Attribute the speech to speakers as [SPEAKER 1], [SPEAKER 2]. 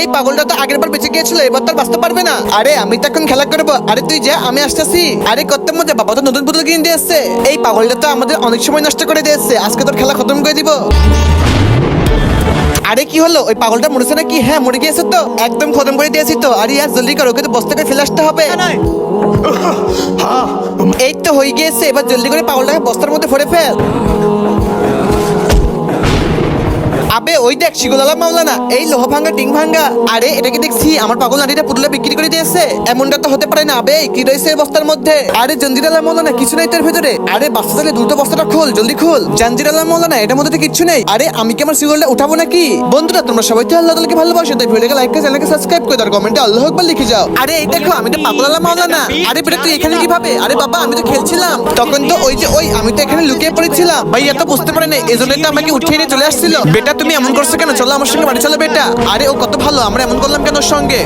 [SPEAKER 1] এই পাগলটা তো আগের বার বেঁচে গিয়েছিল, এবার তো আর বাঁচতে পারবে না। আরে আমি তো এখন খেলা করবো। আরে তুই যা, আমি আসতেছি। আরে কত মজা, বাবা তো নতুন পুতুল কিনে দিয়ে এসছে। এই পাগলটা তো আমাদের অনেক সময় নষ্ট করে দিয়েছে, আজকে তোর খেলা খতম করে দিব। আরে কি হলো, ওই পাগলটা মরেছে নাকি? হ্যাঁ মরে গিয়েছে তো, একদম খতম করে দিয়েছি তো। আরে ইয়ার জলদি করো, ওকে তো বস্তা করে ফেলে আসতে হবে। এই তো হয়ে গিয়েছে, এবার জলদি করে পাগলটাকে বস্তার মধ্যে ভরে ফেল। আবে ওই দেখ শিগুলালা মাওলানা, এই লোহা ভাঙ্গা টিং ভাঙ্গা। আরে এটাকে দেখছি আমার পাগল নারীটা পুতুলে বিক্রি করে দিয়েছে। এমনটা তো হতে পারে না। আবে কি রয়েছে এই বস্তার মধ্যে? আরে জঞ্জিরালা মাওলানা, কিছু নেই তার ভেতরে। আরে বাচ্চা তাহলে দ্রুত বস্তাটা খোল, জলদি খোল। জঞ্জিরালা মাওলানা, এটার মধ্যে তো কিচ্ছু নেই। আরে আমি কি আমার শিগুলটা উঠাবো নাকি? বন্ধুরা তোমরা সবাই তো আল্লাহ তাআলাকে ভালোবাসো, তাই ভিডিওকে লাইক করে চ্যানেলকে সাবস্ক্রাইব করে দাও, কমেন্টে আল্লাহু আকবার লিখে যাও। আরে এই দেখো আমি তো পাগলালা মাওলানা। আরে বেটা তুই এখানে কিভাবে? আরে বাবা আমি তো খেলছিলাম তখন, তো ওই আমি তো এখানে লুকিয়ে পড়েছিলাম। ভাই এত বুঝতে পারে না, এজন্যই তো আমাকে উঠিয়ে নিয়ে চলে আসছিল। বেটা তুমি এমন করছো কেন? চলো আমার সঙ্গে বাড়ি চলো বেটা। আরে ও কত ভালো, আমরা এমন করলাম কেন ওর সঙ্গে?